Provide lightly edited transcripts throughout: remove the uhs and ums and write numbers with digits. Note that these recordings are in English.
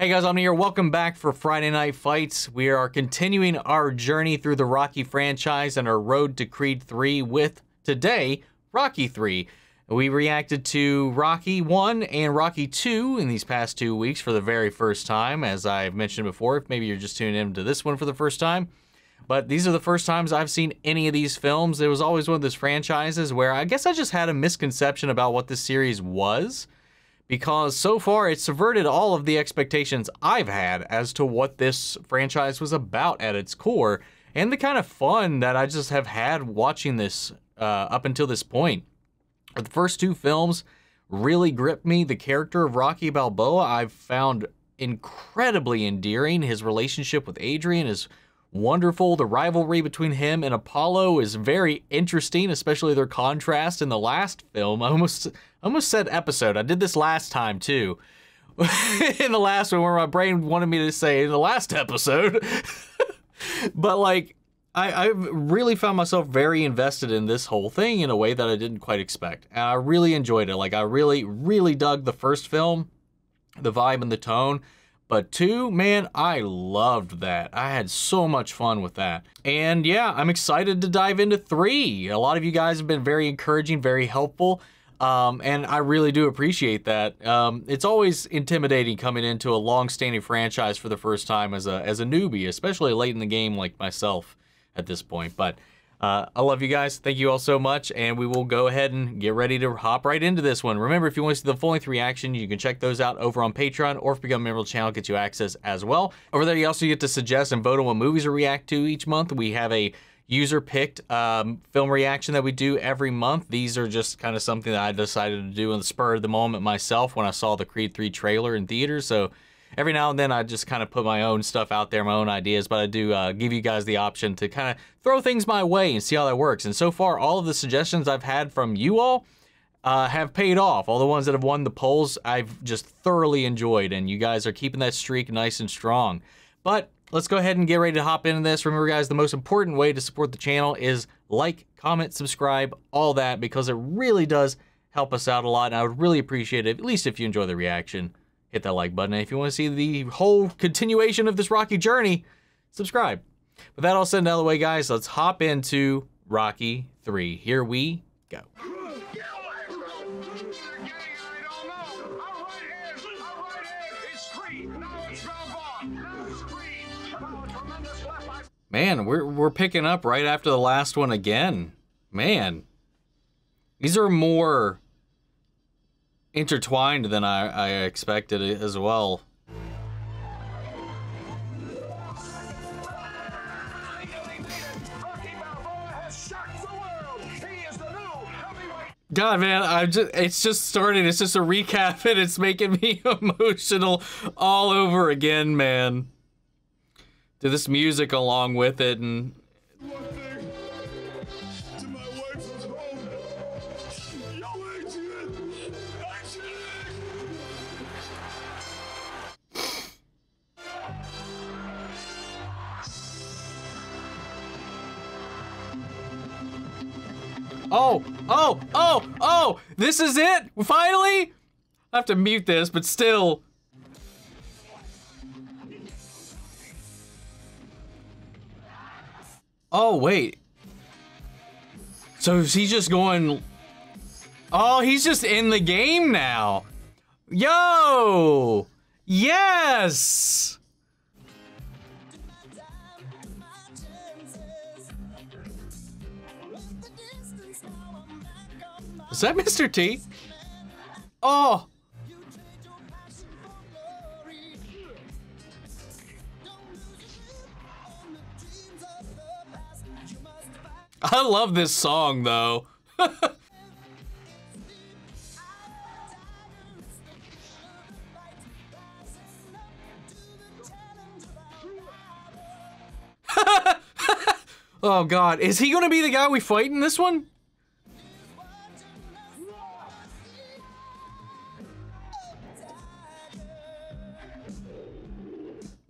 Hey guys, I'm here. Welcome back for Friday Night Fights. We are continuing our journey through the Rocky franchise and our road to Creed 3 with, today, Rocky 3. We reacted to Rocky 1 and Rocky 2 in these past 2 weeks for the very first time, as I've mentioned before. Maybe you're just tuning in to this one for the first time. But these are the first times I've seen any of these films. It was always one of those franchises where I guess I just had a misconception about what this series was, because so far it's subverted all of the expectations I've had as to what this franchise was about at its core, and the kind of fun that I just have had watching this up until this point. The first two films really gripped me. The character of Rocky Balboa I've found incredibly endearing. His relationship with Adrian is wonderful. The rivalry between him and Apollo is very interesting, especially their contrast in the last film. I almost said episode. I did this last time too. In the last one where my brain wanted me to say in the last episode. But like, I really found myself very invested in this whole thing in a way that I didn't quite expect. And I really enjoyed it. Like, I really dug the first film, the vibe and the tone. But two, man, I loved that. I had so much fun with that. And yeah, I'm excited to dive into 3. A lot of you guys have been very encouraging, very helpful. And I really do appreciate that. It's always intimidating coming into a long-standing franchise for the first time as a newbie, especially late in the game like myself at this point. But I love you guys. Thank you all so much, and we will go ahead and get ready to hop right into this one. Remember, if you want to see the full-length reaction, you can check those out over on Patreon, or if you become a member of the channel, it gets you access as well. Over there, you also get to suggest and vote on what movies to react to each month. We have a user-picked film reaction that we do every month. These are just kind of something that I decided to do in the spur of the moment myself when I saw the Creed 3 trailer in theaters. So every now and then I just kind of put my own stuff out there, my own ideas, but I do give you guys the option to kind of throw things my way and see how that works. And so far, all of the suggestions I've had from you all have paid off. All the ones that have won the polls, I've just thoroughly enjoyed, and you guys are keeping that streak nice and strong. But let's go ahead and get ready to hop into this. Remember, guys, the most important way to support the channel is like, comment, subscribe, all that, because it really does help us out a lot, and I would really appreciate it, at least if you enjoy the reaction. Hit that like button, and if you want to see the whole continuation of this Rocky journey, subscribe. With that all said and out of the way, guys, let's hop into Rocky 3. Here we go. Man, we're picking up right after the last one again. Man, these are more intertwined than I expected as well. God, man, it's just starting. It's just a recap, and it's making me emotional all over again, man. To this music along with it, and oh, this is it? Finally? I have to mute this, but still. Oh, wait. So is he just going... Oh, he's just in the game now. Yo! Yes! Is that Mr. T? Oh! I love this song, though. Oh, God. Is he gonna be the guy we fight in this one?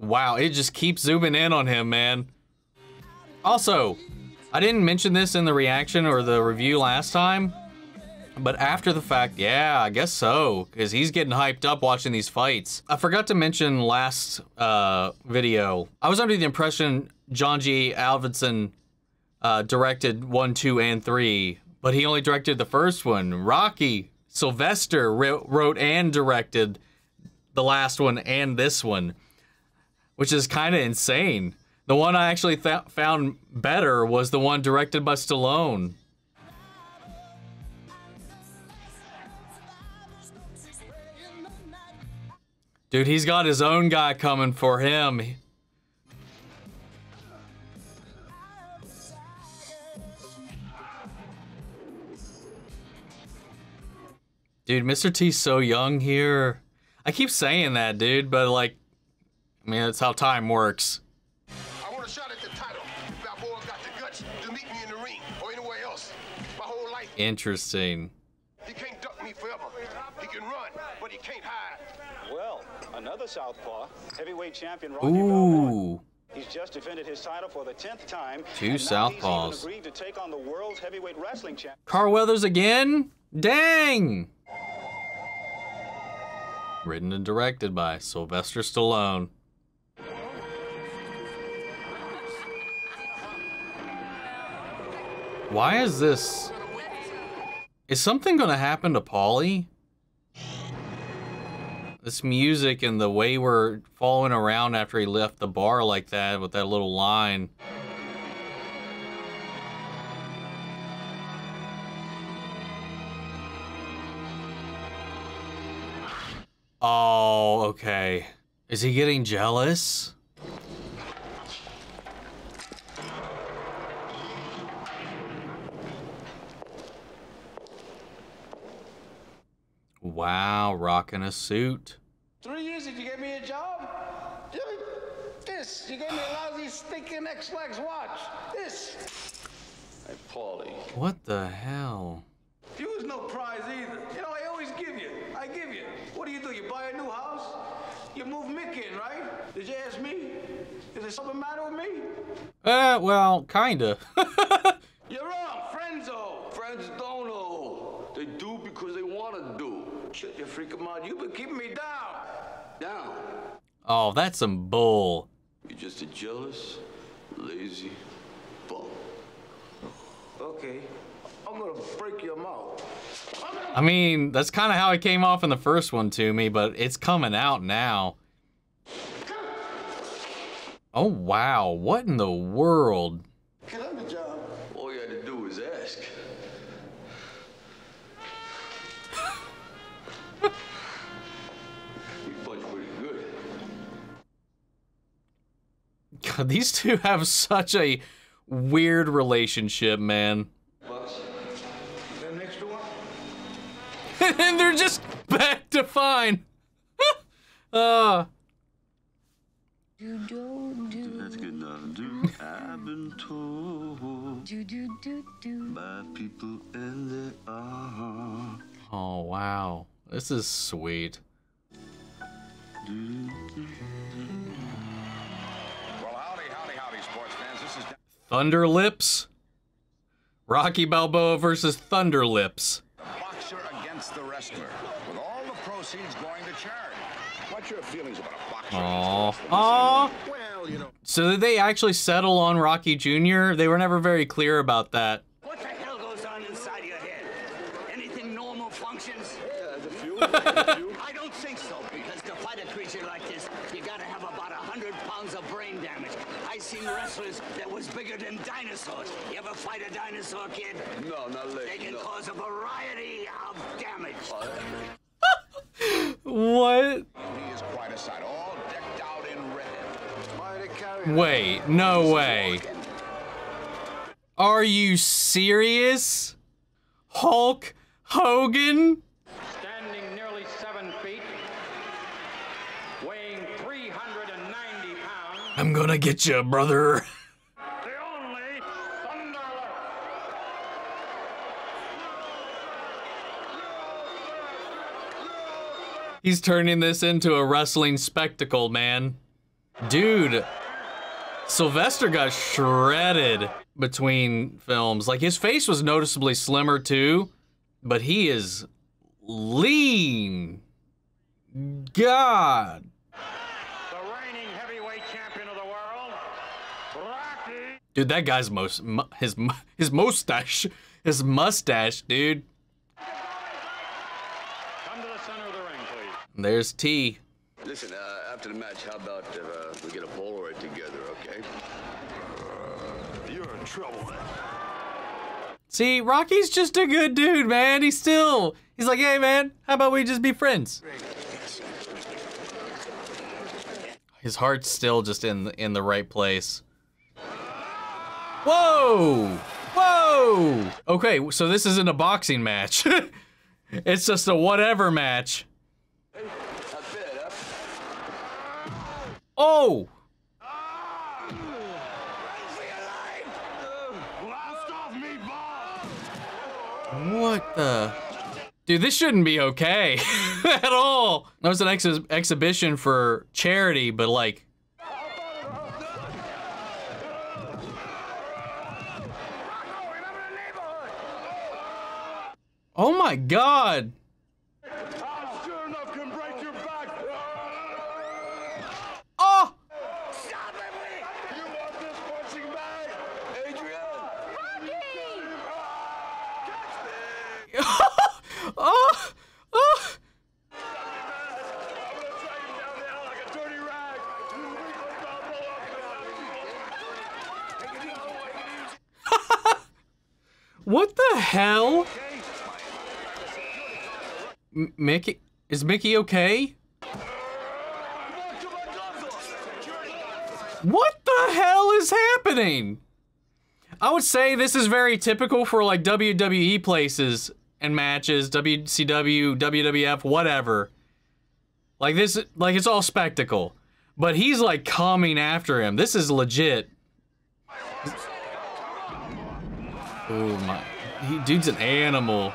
Wow, it just keeps zooming in on him, man. Also, I didn't mention this in the reaction or the review last time, But after the fact, yeah, I guess so, because he's getting hyped up watching these fights. I forgot to mention last video, I was under the impression John G. Avildsen directed 1, 2, and 3, but he only directed the first one. Rocky, Sylvester wrote and directed the last one and this one, which is kind of insane. The one I actually found better was the one directed by Stallone. Dude, he's got his own guy coming for him. Dude, Mr. T's so young here. I keep saying that, dude, but like, I mean, that's how time works. I want a shot at the title. Balboa got the guts to meet me in the ring or anywhere else. My whole life. Interesting. He can't duck me forever. He can run, but he can't hide. Well, another southpaw, heavyweight champion Rocky Ooh. Balboa. He's just defended his title for the 10th time. Two southpaws. He's even agreed to take on the world's heavyweight wrestling champion. Carl Weathers again? Dang! Written and directed by Sylvester Stallone. Why is this? Is something gonna happen to Paulie? This music and the way we're following around after he left the bar like that with that little line. Oh, okay. Is he getting jealous? Wow, rocking a suit. 3 years did you get me a job? This, you gave me a lousy stinking X-Lax watch. This. Hey, Paulie. What the hell? You was no prize either. You know, I always give you. I give you. What do? You buy a new house? You move Mick in, right? Did you ask me? Is there something matter with me? Well, kinda. You're wrong. Friends owe. Friends don't owe. They do because they want to do. Shut your freaking mouth. You've been keeping me down. Down. Oh, that's some bull. You're just a jealous, lazy bum. Okay. I'm gonna break your mouth. I mean, that's kind of how it came off in the first one to me, but it's coming out now. Oh, wow. What in the world? Get on the job. All you had to do was ask. We punch pretty good. God, these two have such a weird relationship, man. That next one? And they're just back to fine. That's good enough. I've been told by people and they are. Oh, wow. This is sweet. Well, howdy, sports fans. This is Thunder Lips? Rocky Balboa versus Thunder Lips. boxer against the wrestler, with all the proceeds going to charity. What's your feelings about a boxer? Aww. Well, you know. So did they actually settle on Rocky Jr.? They were never very clear about that. What the hell goes on inside your head? Anything normal functions? Yeah, the few. I don't think so, because to fight a creature like this, you gotta have about 100 pounds of brain damage. I seen wrestlers that was bigger than dinosaurs. You ever fight a dinosaur, kid? No, not They lately. can No. cause a variety of damage. What? He is quite a sight, all decked out in red. Why they carry? Wait, no way. Are you serious? Hulk Hogan? Standing nearly 7 feet, weighing 390 pounds, I'm gonna get you, brother. the only Thunderlips. He's turning this into a wrestling spectacle, man. Dude, Sylvester got shredded between films. Like, his face was noticeably slimmer, too. But he is lean. God. The reigning heavyweight champion of the world, Rocky. Dude, that guy's his mustache, dude. Come to the center of the ring, please. There's T. Listen, after the match, how about we get a Polaroid together, okay? You're in trouble. See, Rocky's just a good dude, man. He's like, hey, man, how about we just be friends? His heart's still just in the right place. Whoa! Whoa! Okay, so this isn't a boxing match. It's just a whatever match. Oh! What the? Dude, this shouldn't be okay at all. That was an exhibition for charity, but like... Oh my God! Sure enough can break your back. Oh! Stop it! You want this punching bag, Adrian? Oh! Oh! I'm gonna drag him down the aisle like a dirty rag. You weakling Balboa. What the hell? Mickey? Is Mickey okay? What the hell is happening? I would say this is very typical for like WWE places and matches, WCW, WWF, whatever. Like this, like it's all spectacle. But he's like coming after him. This is legit. Oh my, dude's an animal.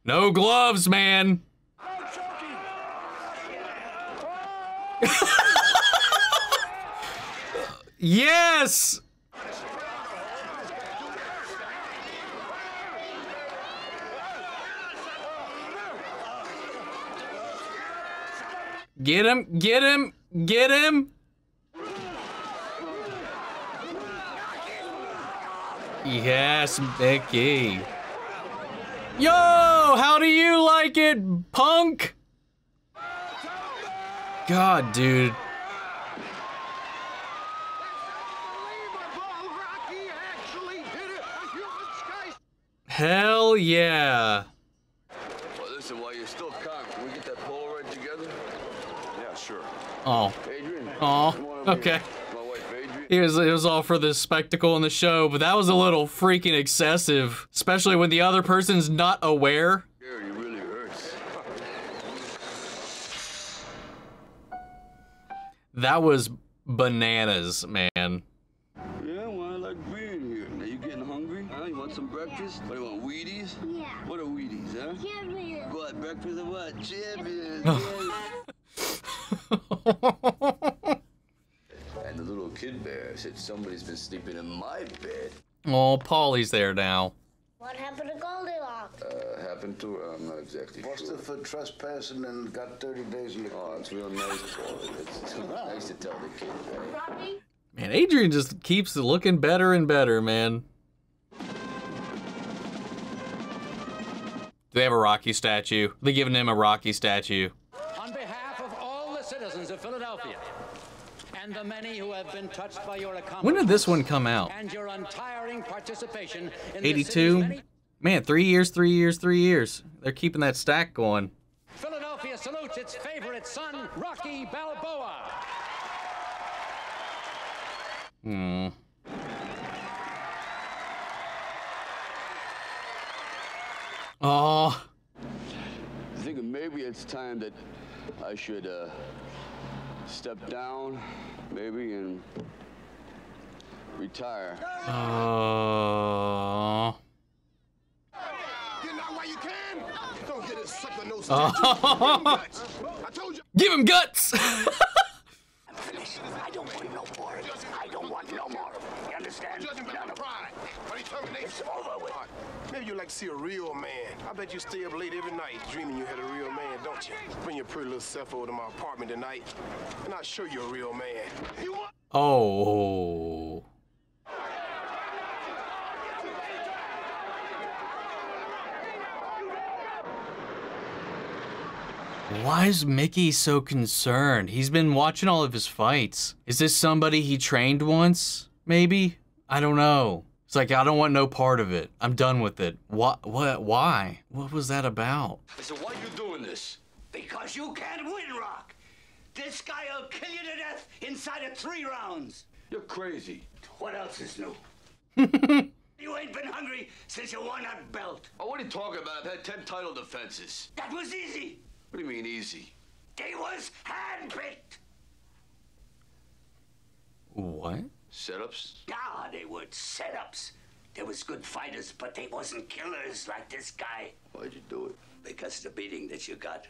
No gloves, man. Yes. Get him, get him, get him. Yes, Mickey. Yo, how do you like it, punk? God, dude. Hell yeah. Well, listen, while you're still calm, can we get that Polaroid together? Yeah, sure. Oh. Adrian? Oh. Okay. My wife, Adrian. It was all for the spectacle and the show, but that was a little freaking excessive, especially when the other person's not aware. Gary, it really hurts. That was bananas, man. Yeah, well, I like being here. Now, you getting hungry? Huh? You want some breakfast? What do you want, Wheaties? Yeah. What are Wheaties, huh? Champions. What, breakfast or what? Champions. And the little kid bear said somebody's been sleeping in my bed. Oh, Paulie's there now. What happened to Goldilocks? Happened to her? I'm not exactly Busted sure. for trespassing and got 30 days in the Oh, it's real nice, Paul. It's nice to tell the kid, right? Rocky? Man, Adrian just keeps looking better and better, man. Do they have a Rocky statue? They're giving him a Rocky statue. On behalf of all the citizens of Philadelphia and the many who have been touched by your accomplishments. When did this one come out? And your untiring participation in 82? Man, 3 years, 3 years, 3 years. They're keeping that stack going. Philadelphia salutes its favorite son, Rocky Balboa. Hmm. Oh. I think maybe it's time that I should step down, maybe, and retire. Oh. Get out while you can. Don't get it sucker no Oh. I told you. Give him guts! I'm finished. I don't want no more. I don't want no more. You understand? Judging by my pride. termination. It's over with. Maybe you like to see a real man. I bet you stay up late every night dreaming you had a real man, don't you? Bring your pretty little self over to my apartment tonight, and I'll show you a real man. Oh. Why is Mickey so concerned? He's been watching all of his fights. Is this somebody he trained once? Maybe? I don't know. It's like, I don't want no part of it. I'm done with it. What? Why? What was that about? So why you doing this? Because you can't win, Rock. This guy will kill you to death inside of 3 rounds. You're crazy. What else is new? You ain't been hungry since you won that belt. Oh, what are you talking about? I've had 10 title defenses. That was easy. What do you mean easy? They was handpicked. What? Setups? Ah, they were setups. They was good fighters, but they wasn't killers like this guy. Why'd you do it? Because the beating that you got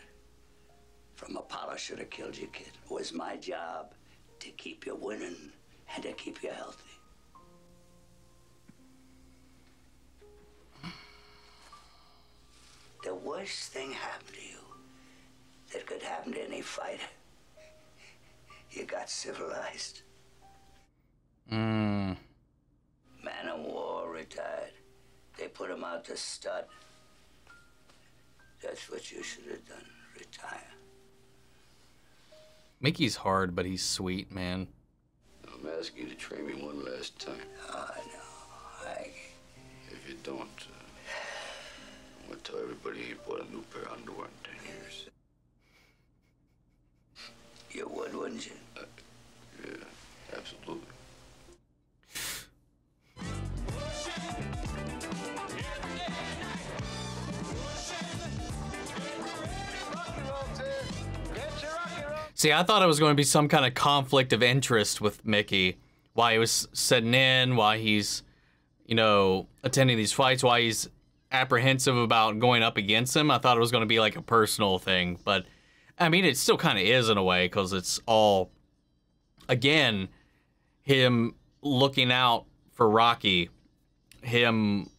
from Apollo should have killed you, kid. It was my job to keep you winning and to keep you healthy. The worst thing happened to you that could happen to any fighter. You got civilized. Man of War retired. They put him out to stud. That's what you should have done. Retire. Mickey's hard, but he's sweet, man. I'm asking you to train me one last time. Oh, no. If you don't, I'm gonna tell everybody you bought a new pair of underwear in 10 years. You would, wouldn't you? Yeah, absolutely. See, I thought it was going to be some kind of conflict of interest with Mickey. Why he was sitting in, why he's, you know, attending these fights, why he's apprehensive about going up against him. I thought it was going to be like a personal thing. But, I mean, it still kind of is in a way, because it's all, again, him looking out for Rocky. Him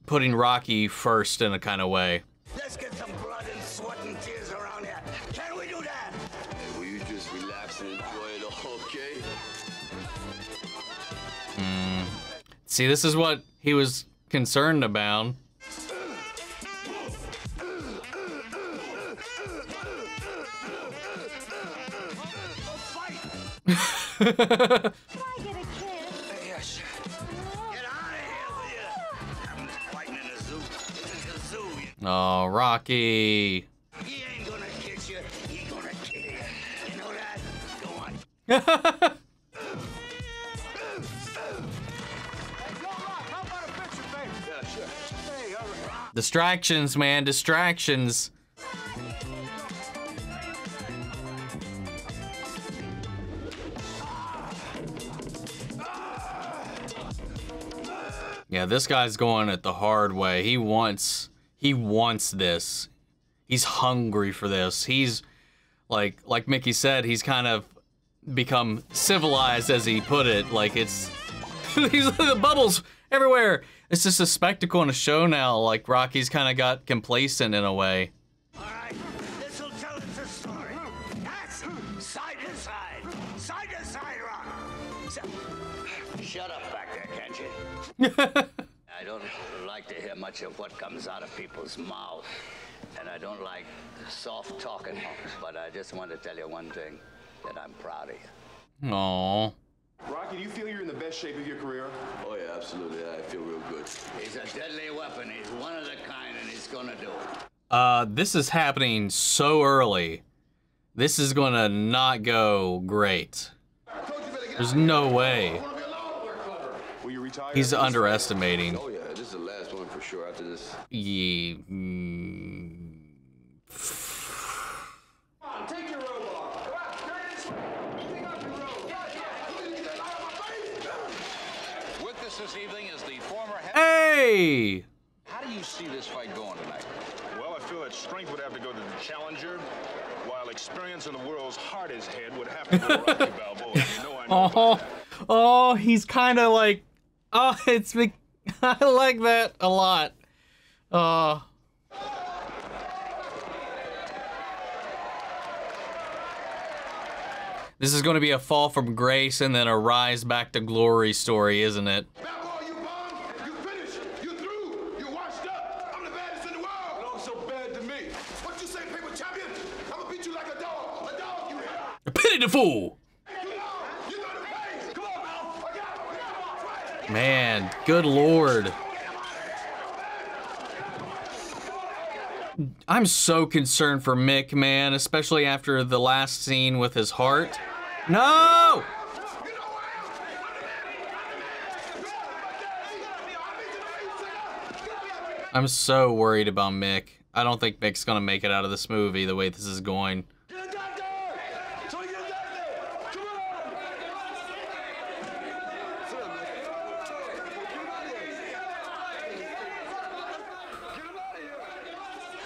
putting Rocky first in a kind of way. Let's get some blood and sweat and tears around here. Can we do that? Hey, will you just relax and enjoy it all, okay? See, this is what he was concerned about. Can I get a kiss? Yes. Get out of here with you. I'm fighting in a zoo. This is a zoo. Oh, Rocky. He ain't gonna kiss you. He gonna kill you. You know that? Go on. Distractions, man, distractions. Yeah, this guy's going it the hard way. He wants this. He's hungry for this. He's like Mickey said, he's kind of become civilized, as he put it. Like, it's these the bubbles everywhere. It's just a spectacle and a show now. Like, Rocky's kind of got complacent in a way. All right, this'll tell us a story. That's side to side. Side to side, Rock. Shut up back there, can't you? I don't like to hear much of what comes out of people's mouths. And I don't like soft talking. But I just want to tell you one thing, that I'm proud of you. Aww. Rocky, do you feel you're in the best shape of your career? Oh, yeah, absolutely. I feel real good. He's a deadly weapon. He's one of the kind, and he's gonna do it. This is happening so early. This is gonna not go great. There's no way. Will you retire? He's underestimating. Oh, yeah, this is the last one for sure after this. Yeah. Take your robe off. Take off your robe. With us this evening is the former head. Hey! How do you see this fight going tonight? Well, I feel that strength would have to go to the challenger, while experience in the world's hardest head would have to go to Rocky Balboa. You know I know about that. Oh, he's kind of like, oh, it's I like that a lot. This is going to be a fall from grace and then a rise back to glory story, isn't it? Balboa, you bum! You finished! You through! You washed up! I'm the baddest in the world! It all so bad to me. What you say, paper champion? I'm gonna beat you like a dog! A dog, you hear? Pity the fool! Man, good lord. I'm so concerned for Mick, man, especially after the last scene with his heart. No! I'm so worried about Mick. I don't think Mick's gonna make it out of this movie the way this is going.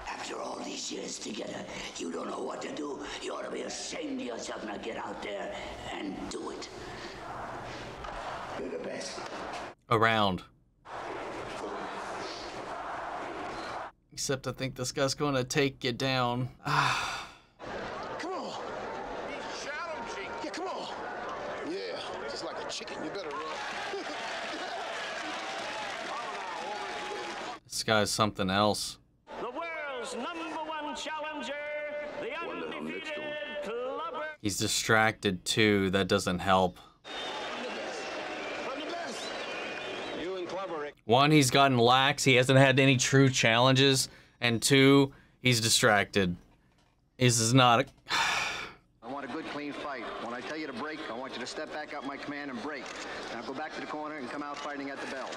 After all these years together, you don't know what to do. You ought to be ashamed of yourself. Now get out there and do it. You're the best. Around. Except I think this guy's gonna take you down. Come on. He's challenging. Yeah, come on. Yeah, just like a chicken. You better run. This guy's something else. The world's #1 challenger, the undefeated Clubber. He's distracted too. That doesn't help. You and Clubber. One, he's gotten lax. He hasn't had any true challenges. And two, he's distracted. This is not a... I want a good, clean fight. When I tell you to break, I want you to step back up my command and break. Now go back to the corner and come out fighting at the bell.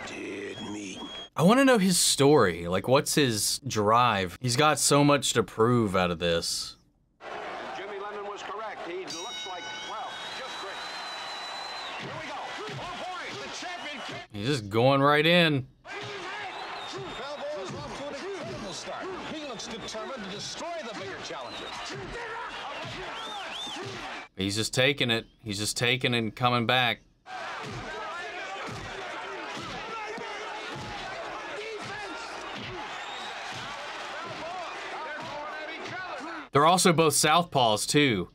Dead meat. I want to know his story. Like, what's his drive? He's got so much to prove out of this. Jimmy Lennon was correct. He looks like, well, just great. Here we go. Oh boy, the champion. He's just going right in. Balboa's off to an incredible start. He looks determined to destroy the bigger challenger. He's just taking it. He's just taking it and coming back. They're also both southpaws, too.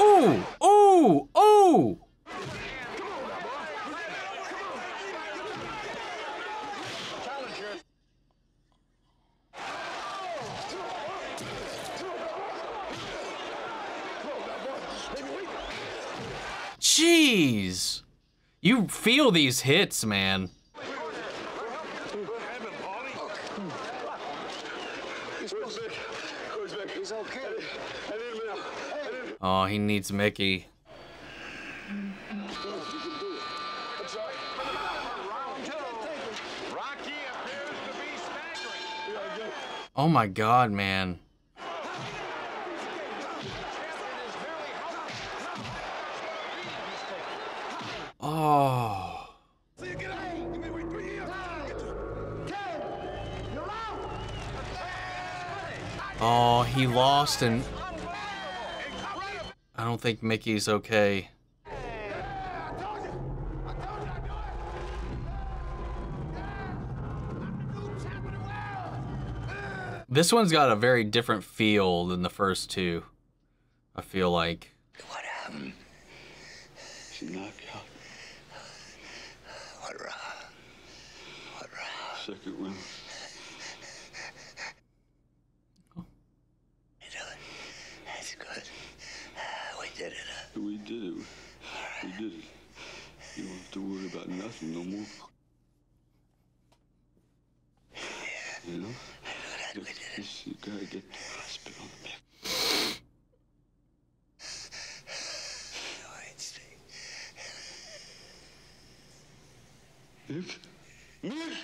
Ooh! Ooh! Ooh! Jeez! You feel these hits, man. Oh, he needs Mickey. Oh my God, man. Oh. Oh, he lost and I don't think Mickey's okay. This one's got a very different feel than the first two, I feel like. What happened? She knocked out. What round? What round? Second round. You doing? That's good. We did it. We did it. We did it. You don't have to worry about nothing no more. Yeah. You know? We did it. You gotta get to the hospital on the back. Wait, stay. Nick? Nick!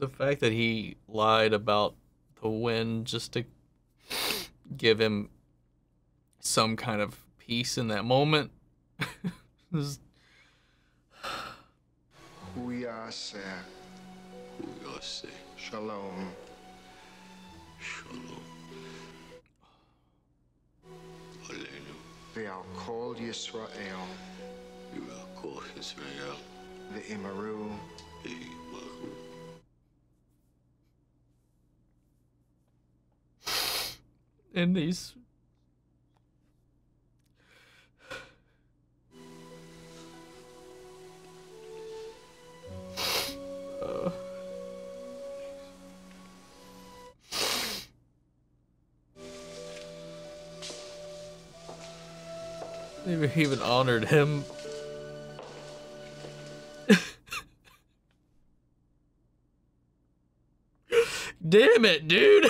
The fact that he lied about the win just to give him some kind of peace in that moment. We are say. Shalom. Shalom. Aleinu. They are called Yisrael. You will call Israel. The Imaru. The Imaru. And these. They even honored him. Damn it, dude.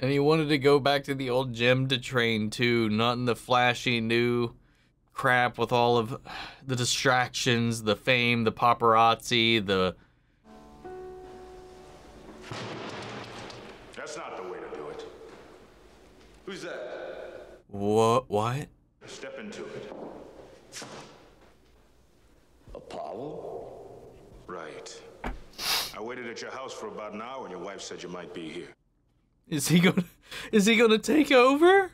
And he wanted to go back to the old gym to train too, not in the flashy new crap with all of the distractions, the fame, the paparazzi, the... That's not the way to do it. Who's that? What? Step into it. Apollo? Right. I waited at your house for about an hour and your wife said you might be here. Is he gonna take over?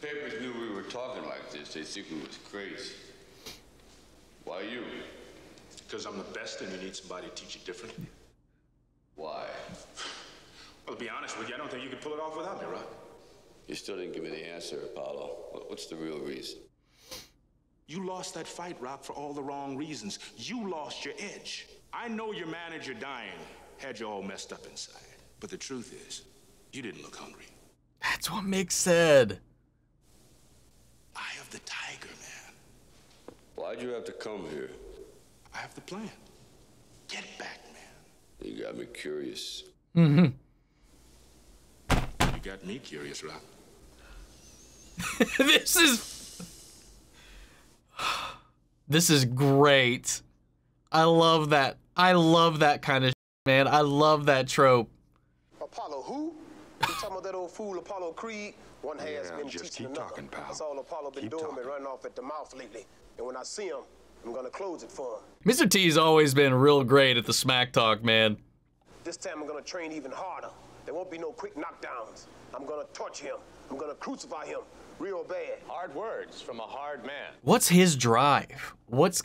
Papers knew we were talking like this. They think we was crazy. Why you? Because I'm the best and you need somebody to teach you different. Why? Well, to be honest with you, I don't think you could pull it off without me, Rock. You still didn't give me the answer, Apollo. What's the real reason? You lost that fight, Rock, for all the wrong reasons. You lost your edge. I know your manager dying had you all messed up inside. But the truth is, you didn't look hungry. That's what Mick said. Eye of the tiger, man. Why'd you have to come here? I have the plan. Get back, man. You got me curious. Mm-hmm. You got me curious, Rock. This is great. I love that. I love that kind of shit, man. I love that trope. Apollo who? You talking about that old fool Apollo Creed? One has been just teaching keep another. talking, pal. That's all Apollo been Keep doing, talking. been running off at the mouth lately. And when I see him, I'm gonna close it for him. Mr. T's always been real great at the smack talk, man. This time I'm gonna train even harder. There won't be no quick knockdowns. I'm gonna torture him. I'm gonna crucify him real bad. Hard words from a hard man. What's his drive? What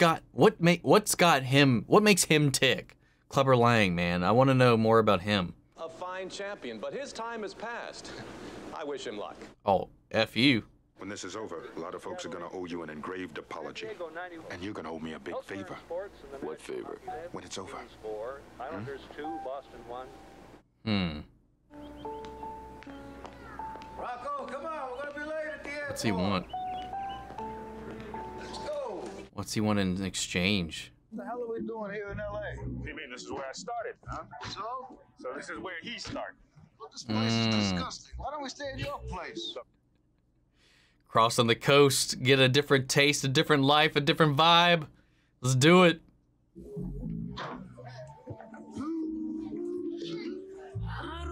makes him tick? Clubber Lang, man. I want to know more about him. A fine champion, but his time has passed. I wish him luck. Oh, F you. When this is over, a lot of folks are gonna owe you an engraved apology. And you're gonna owe me a big favor. What favor? When it's over. Islanders 2, Boston 1. Rocco, come on, we're gonna be late at the airport. What's he want? Let's go. What's he want in exchange? What the hell are we doing here in L.A.? What do you mean? This is where I started, huh? So? So this is where he started. Look, this place is disgusting. Why don't we stay at your place? Cross on the coast, get a different taste, a different life, a different vibe. Let's do it. I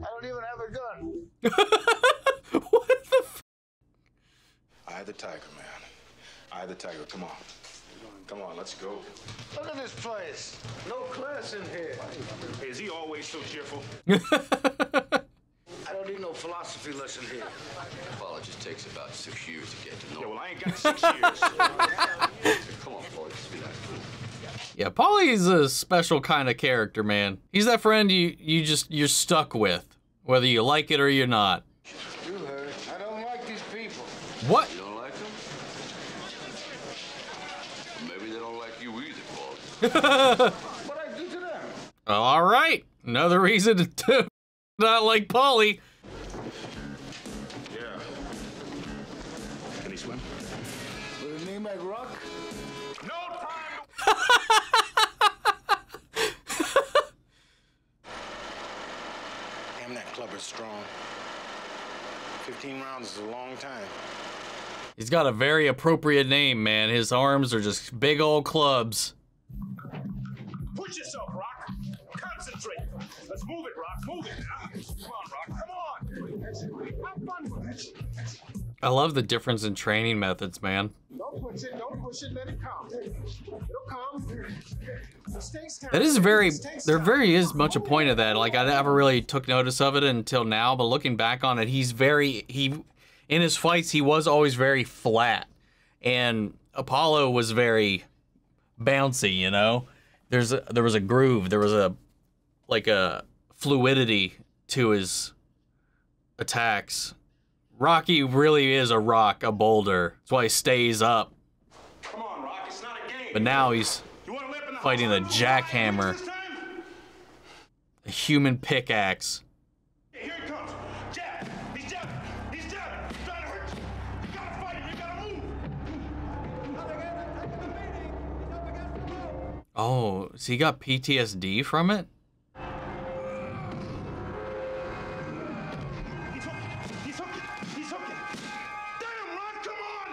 don't even have a gun. What the f? Eye the tiger, man. Eye the tiger. Come on. Come on, let's go. Look at this place. No class in here. Hey, is he always so cheerful? I don't need no philosophy lesson here. Apollo just takes about 6 years to get to know. Yeah, well, I ain't got 6 years. Come on, Paulie, just relax. Yeah, Paulie's a special kind of character, man. He's that friend you're stuck with, whether you like it or you're not. You heard it. I don't like these people. What? You don't like them? Maybe they don't like you either, Paulie. What I do to them? All right, another reason to not like Paulie. Yeah. Can he swim? bag, Rock. No time. Damn, that clubber's strong. 15 rounds is a long time. He's got a very appropriate name, man. His arms are just big old clubs. Push yourself, Rock. Concentrate. Let's move it, Rock. Move it now. Come on, Rock. Come on. Have fun with it. I love the difference in training methods, man. Don't push it. Don't push it. Let it come. It'll come. Mistakes That is very, there very is much a point of that. Like, I never really took notice of it until now, but looking back on it, in his fights, he was always very flat. And Apollo was very bouncy, you know? There was a groove, there was a fluidity to his attacks. Rocky really is a rock, a boulder. That's why he stays up. Come on, Rock. It's not a game. But now he's fighting a jackhammer. A human pickaxe. Here he comes. Jab. He's jabbing. He's jabbing. He's trying to hurt you. You gotta fight him. You gotta move. Oh, so he got PTSD from it? He's hooking. He's hooking. Damn, Rock, come on.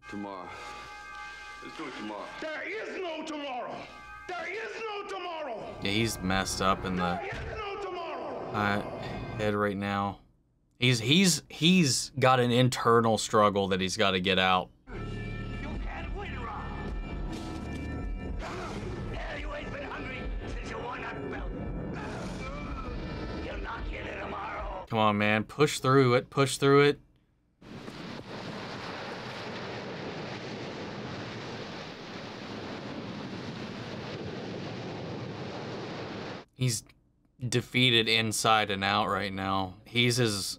Tomorrow. Let's do it tomorrow. There is no tomorrow. There is no tomorrow. Yeah, he's messed up in the There is no tomorrow. head right now. He's got an internal struggle that he's got to get out. You can't win, Rock. You ain't been hungry since you won that belt. You'll not get it tomorrow. Come on, man. Push through it. Push through it. He's defeated inside and out right now. He's his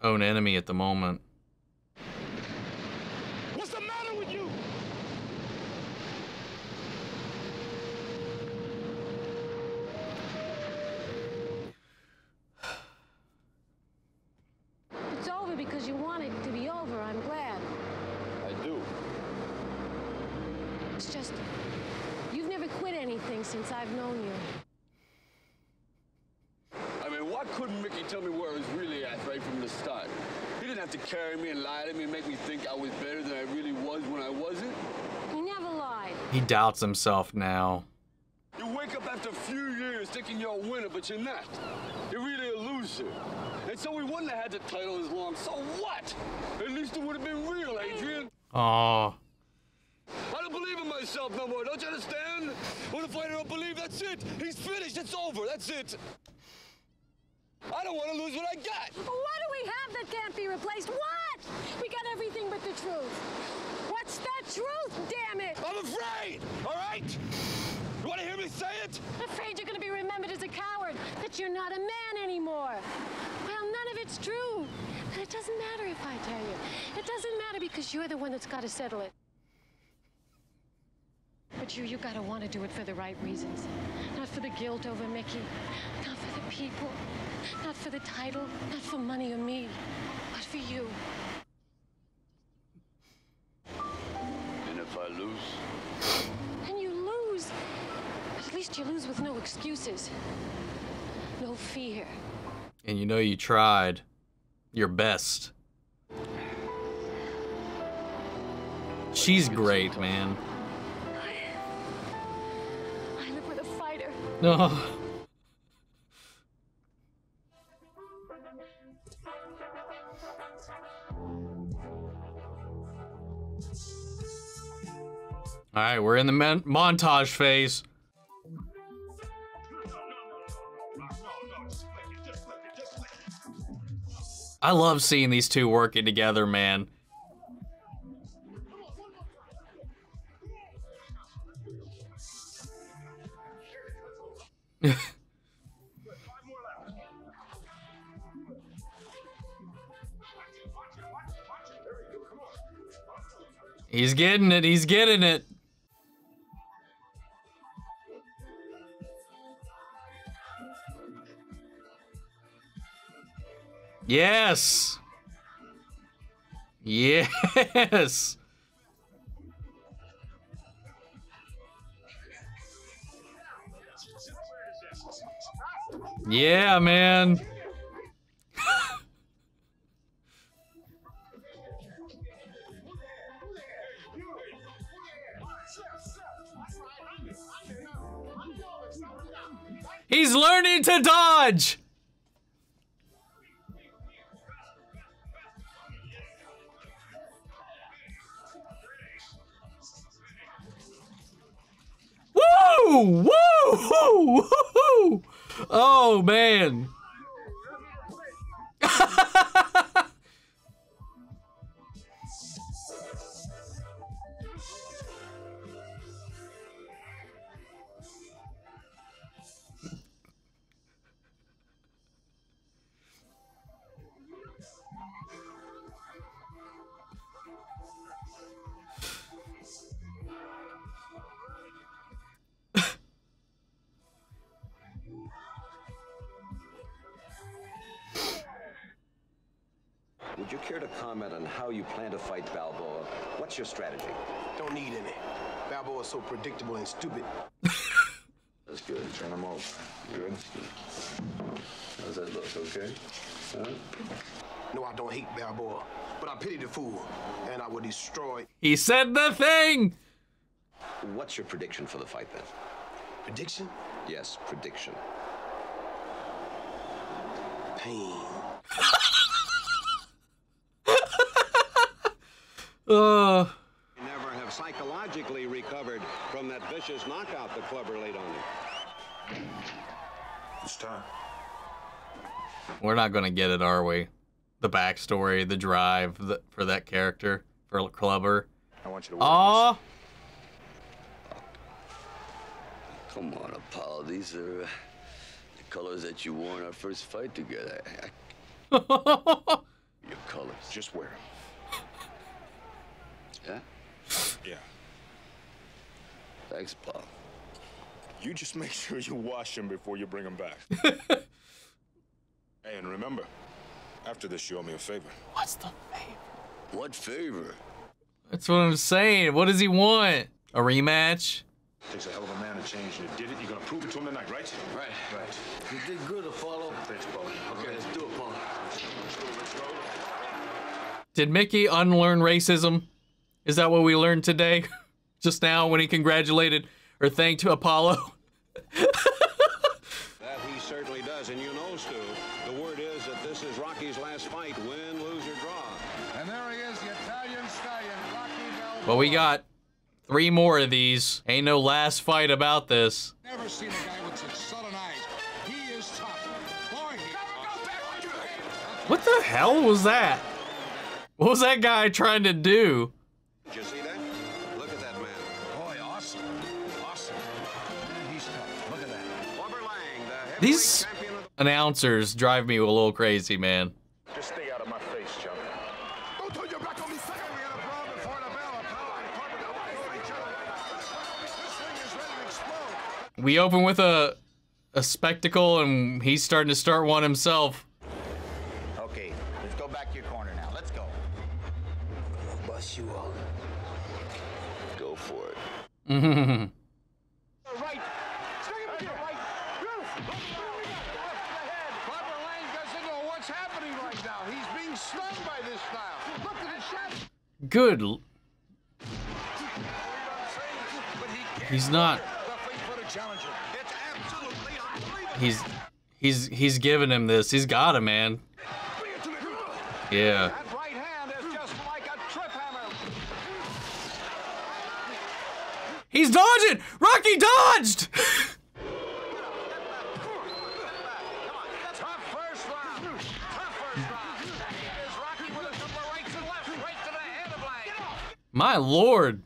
own enemy at the moment. What's the matter with you? It's over because you want it to be over. I'm glad. I do. It's just, you've never quit anything since I've known you. I mean, why couldn't Mickey tell me where I was really at right from the start? He didn't have to carry me and lie to me and make me think I was better than I really was when I wasn't. He never lied. He doubts himself now. You wake up after a few years thinking you're a winner, but you're not. You're really a loser. And so we wouldn't have had the title as long. So what? At least it would have been real, Adrian. Oh. I don't believe in myself no more. Don't you understand? When a fighter don't believe, that's it. He's finished. It's over. That's it. I don't want to lose what I got. What do we have that can't be replaced? What? We got everything but the truth. What's that truth, damn it? I'm afraid, all right? You want to hear me say it? Afraid you're going to be remembered as a coward, that you're not a man anymore. Well, none of it's true. But it doesn't matter if I tell you. It doesn't matter because you're the one that's got to settle it. But you got to want to do it for the right reasons. Not for the guilt over Mickey. Not for the people. Not for the title. Not for money or me. But for you. And if I lose? And you lose. But at least you lose with no excuses. No fear. And you know you tried your best. She's great, man. I live with a fighter. No. All right, we're in the montage phase. I love seeing these two working together, man. He's getting it, he's getting it. Yes. Yes. Yeah, man. He's learning to dodge. Woo! Woo! Woo! Woo! Oh, man. Would you care to comment on how you plan to fight Balboa? What's your strategy? Don't need any. Balboa's so predictable and stupid. That's good. Turn them over. Good. How's that look? Okay? Huh? No, I don't hate Balboa, but I pity the fool, and I will destroy. He said the thing. What's your prediction for the fight, then? Prediction? Yes, prediction. Pain. You never have psychologically recovered from that vicious knockout the clubber laid on you. It's time. We're not gonna get it, are we? The backstory, the drive for that character, for Clubber. I want you to Aw. Come on, Apollo. These are the colors that you wore in our first fight together. Your colors. Just wear them. Yeah? Yeah. Thanks, Paul. You just make sure you wash them before you bring them back. Hey, and remember, after this, you owe me a favor. What's the favor? What favor? That's what I'm saying. What does he want? A rematch? Takes a hell of a man to change, and you did it. You're gonna prove it to him tonight, right? Right. You did good, Apollo. Thanks, Paulie. Okay, let's do it, Apollo. Let's go. Did Mickey unlearn racism? Is that what we learned today? Just now when he congratulated or thanked Apollo? That he certainly does, and you know, Stu, the word is that this is Rocky's last fight, win, lose, or draw. And there he is, the Italian stallion, Rocky Balboa. Well, we got 3 more of these. Ain't no last fight about this. Never seen a guy with such sullen eyes. He is tough. Boy, What the hell was that? What was that guy trying to do? Did you see that? Look at that man. Boy, awesome. Awesome. He's tough. Look at that. Clubber Lang, the heavyweight These champion of announcers drive me a little crazy, man. Just stay out of my face, Chuck. Don't turn your back on me, second. We had a problem before the bell. Apollo and Clubber don't know each other. This thing is ready to explode. We open with a spectacle, and he's starting to start one himself. Okay, let's go back to your corner now. Let's go. Bust you all. Go for it. Mm-hmm. Right. Stay up here. Right. Beautiful. Clubber Lang doesn't know what's happening right now. He's being stung by this style. Look at his shot. Good. He's not. He's giving him this. He's got him, man. Yeah. That right hand is just like a trip hammer. He's dodging! Rocky dodged! Tough first round. Tough first round. Is Rocky with a couple of rights and lefts right to the head of Lang. My lord.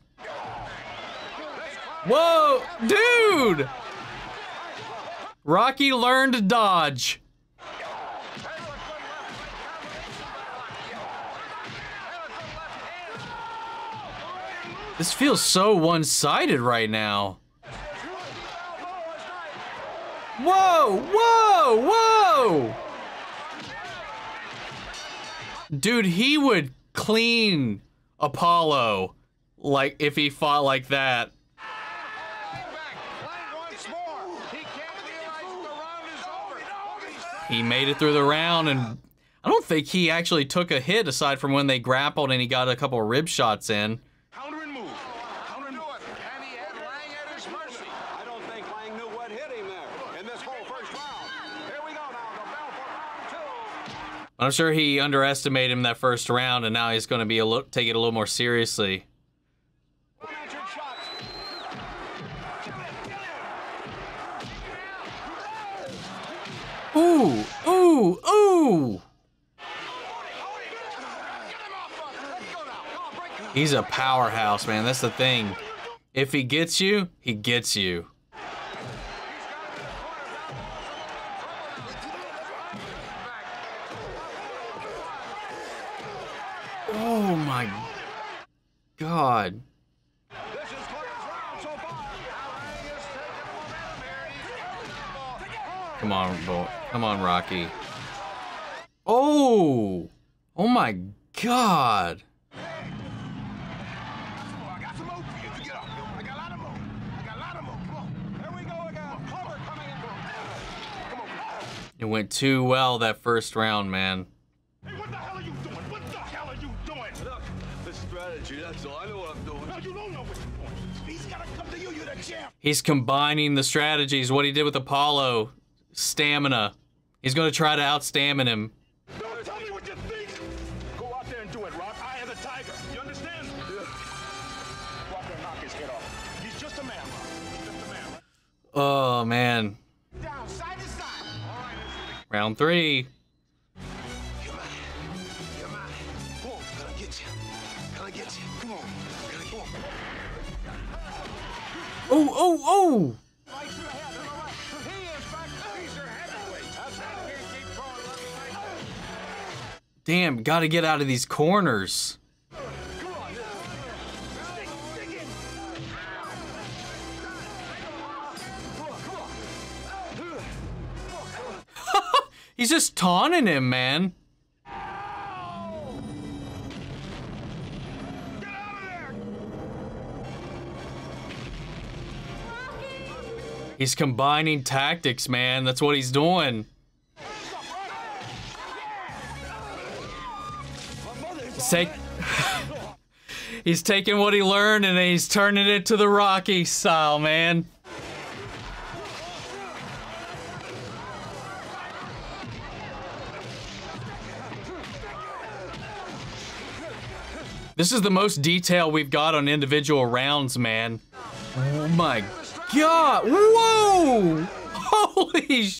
Whoa, dude! Rocky learned to dodge. This feels so one-sided right now. Whoa, whoa, whoa! Dude, he would clean Apollo, like, if he fought like that. He made it through the round, and I don't think he actually took a hit aside from when they grappled and he got a couple of rib shots in. Counter and move. Counter and move. And he had Lang at his mercy. I don't think Lang knew what hit him there in this whole first round. Here we go now. The bell for round 2. I'm sure he underestimated him that first round, and now he's going to be take it a little more seriously. Ooh, ooh, ooh! He's a powerhouse, man. That's the thing. If he gets you, he gets you. Oh my God. Come on, boy. Come on, Rocky. Oh! Oh my God. It went too well that first round, man. Hey, what the hell are you doing? What the hell are you doing? Look, the strategy, that's all. I know what I'm doing. No, you don't know what you're doing. He's gotta come to you. You're the champ. He's combining the strategies, what he did with Apollo. Stamina. He's going to try to out-stamina him. Don't tell me what you think. Go out there and do it, Rock. I am the tiger. You understand? Yeah. Go out there and knock his head off. He's just a man, Rock. He's just a man, right? Oh, man. Down, side to side. All right. Round 3. You're mine. You're mine. Come on. Can I get you? Can I get you? Come on. Can I go? Oh, oh, oh! Damn, gotta get out of these corners. He's just taunting him, man. He's combining tactics, man. That's what he's doing. He's taking what he learned and he's turning it to the Rocky style, man. This is the most detail we've got on individual rounds, man. Oh my God! Whoa! Holy sh!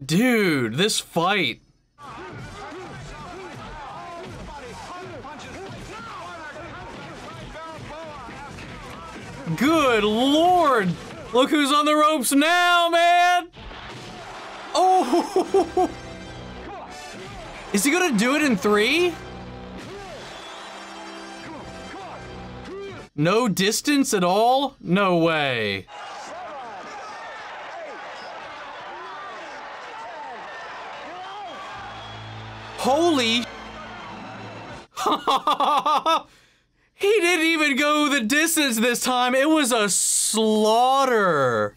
Dude, this fight. Good Lord! Look who's on the ropes now, man! Oh! Is he gonna do it in 3? No distance at all? No way. Holy! He didn't even go the distance this time. It was a slaughter.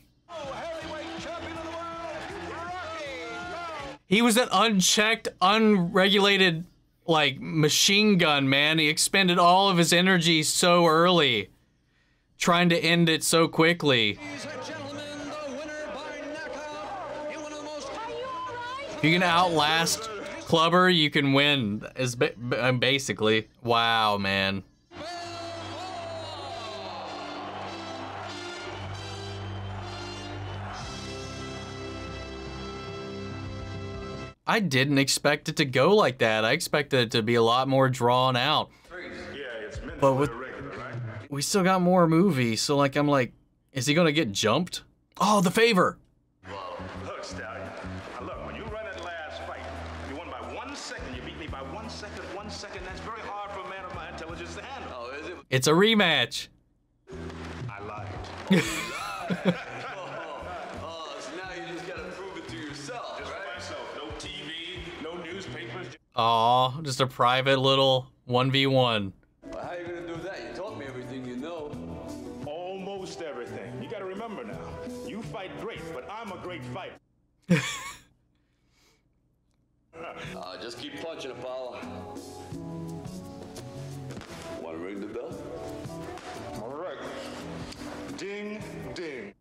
He was an unchecked, unregulated, like, machine gun, man. He expended all of his energy so early, trying to end it so quickly. If you can outlast Clubber, you can win, is basically. Wow, man. I didn't expect it to go like that. I expected it to be a lot more drawn out. But with, we still got more movies, so like I'm like, is he gonna get jumped? Oh, the favor. Look, Stallion. Now look, when you run that last fight, you won by 1 second. You beat me by 1 second. 1 second. That's very hard for a man of my intelligence to handle. Oh, is it? It's a rematch. I lied. Aw, just a private little 1v1. Well, how you gonna do that? You taught me everything you know. Almost everything. You gotta remember now, you fight great, but I'm a great fighter. Just keep punching, Apollo. Want to ring the bell? All right. Ding, ding.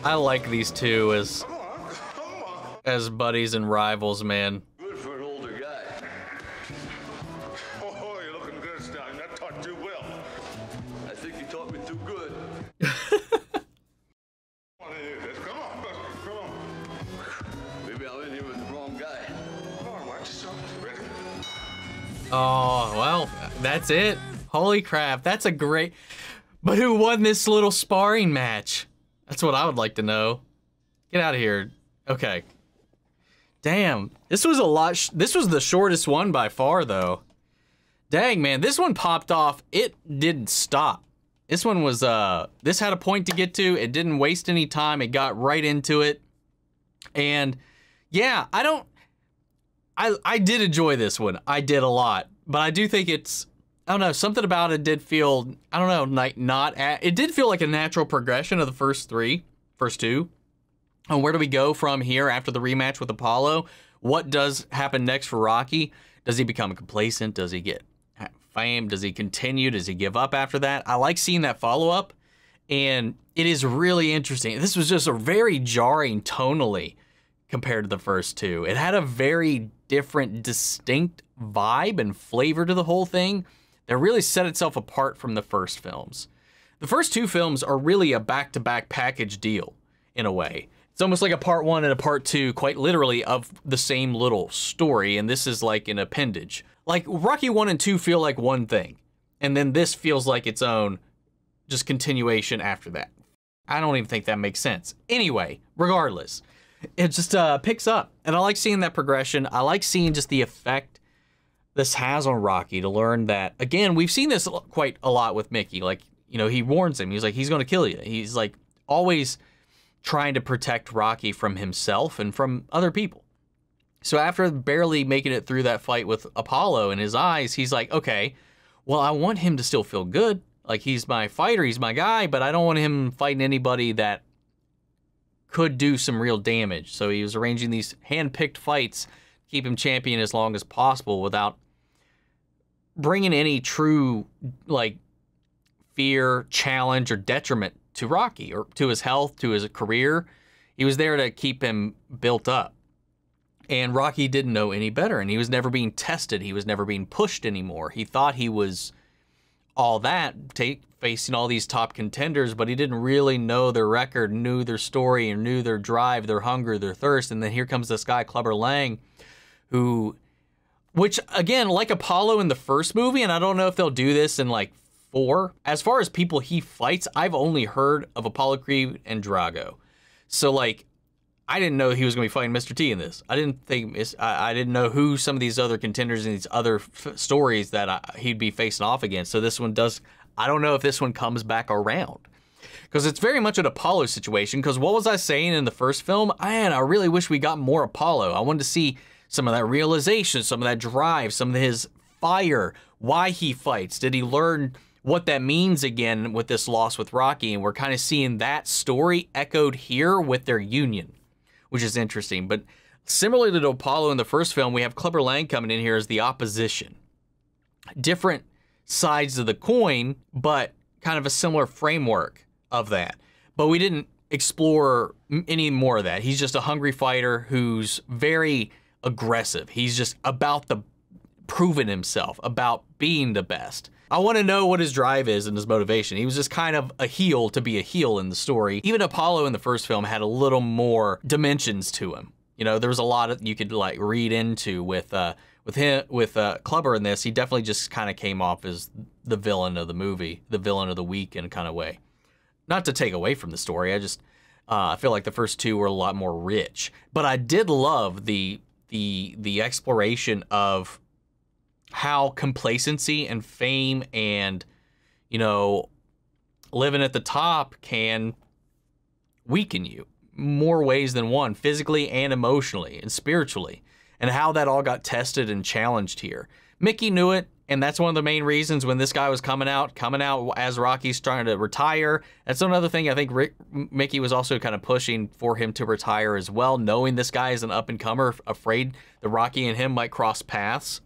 I like these two as buddies and rivals, man. Good for an older guy. Oh, you're looking good, Stallion. I taught you well. I think you taught me too good. Come on. Maybe I'm in here with the wrong guy. Come on, watch yourself. Ready? Oh, well, that's it. Holy crap, that's a great... But who won this little sparring match? That's what I would like to know. Get out of here. Okay. Damn, this was a lot... This was the shortest one by far, though. Dang, man, this one popped off. It didn't stop. This one was, this had a point to get to. It didn't waste any time. It got right into it. And, yeah, I did enjoy this one. I did a lot. But I do think it's... I don't know, something about it did feel, I don't know, like it did feel like a natural progression of the first two. And where do we go from here after the rematch with Apollo? What does happen next for Rocky? Does he become complacent? Does he get fame? Does he continue? Does he give up after that? I like seeing that follow-up, and it is really interesting. This was just a very jarring tonally compared to the first two. It had a very different, distinct vibe and flavor to the whole thing that really set itself apart from the first films. The first two films are really a back-to-back package deal, in a way. It's almost like a part one and a part two, quite literally, of the same little story, and this is like an appendage. Like, Rocky 1 and 2 feel like one thing, and then this feels like its own, just continuation after that. I don't even think that makes sense. Anyway, regardless, it just picks up, and I like seeing that progression. I like seeing just the effect this has on Rocky to learn that, again, we've seen this quite a lot with Mickey. Like, you know, he warns him. He's like, he's going to kill you. He's like always trying to protect Rocky from himself and from other people. So after barely making it through that fight with Apollo in his eyes, he's like, okay, well, I want him to still feel good. Like, he's my fighter, he's my guy, but I don't want him fighting anybody that could do some real damage. So he was arranging these hand-picked fights to keep him champion as long as possible without bringing any true, like, fear, challenge, or detriment to Rocky, or to his health, to his career. He was there to keep him built up. And Rocky didn't know any better, and he was never being tested. He was never being pushed anymore. He thought he was all that, facing all these top contenders, but he didn't really know their record, knew their story, and knew their drive, their hunger, their thirst. And then here comes this guy, Clubber Lang, which, again, like Apollo in the first movie, and I don't know if they'll do this in, like, 4. As far as people he fights, I've only heard of Apollo Creed and Drago. So, like, I didn't know he was going to be fighting Mr. T in this. I didn't know who some of these other contenders in these other stories that he'd be facing off against. So this one does, I don't know if this one comes back around. Because it's very much an Apollo situation. Because what was I saying in the first film? Man, I really wish we got more Apollo. I wanted to see some of that realization, some of that drive, some of his fire, why he fights. Did he learn what that means again with this loss with Rocky? And we're kind of seeing that story echoed here with their union, which is interesting. But similarly to Apollo in the first film, we have Clubber Lang coming in here as the opposition. Different sides of the coin, but kind of a similar framework of that. But we didn't explore any more of that. He's just a hungry fighter who's very aggressive. He's just about the proving himself, about being the best. I want to know what his drive is and his motivation. He was just kind of a heel to be a heel in the story. Even Apollo in the first film had a little more dimensions to him. You know, there was a lot of you could like read into with Clubber in this. He definitely just kind of came off as the villain of the movie, the villain of the week in a kind of way. Not to take away from the story. I feel like the first two were a lot more rich, but I did love the exploration of how complacency and fame and, you know, living at the top can weaken you, more ways than one, physically and emotionally and spiritually, and how that all got tested and challenged here. Mickey knew it, and that's one of the main reasons when this guy was coming out as Rocky's trying to retire. That's another thing I think Mickey was also kind of pushing for him to retire as well, knowing this guy is an up-and-comer, afraid that Rocky and him might cross paths.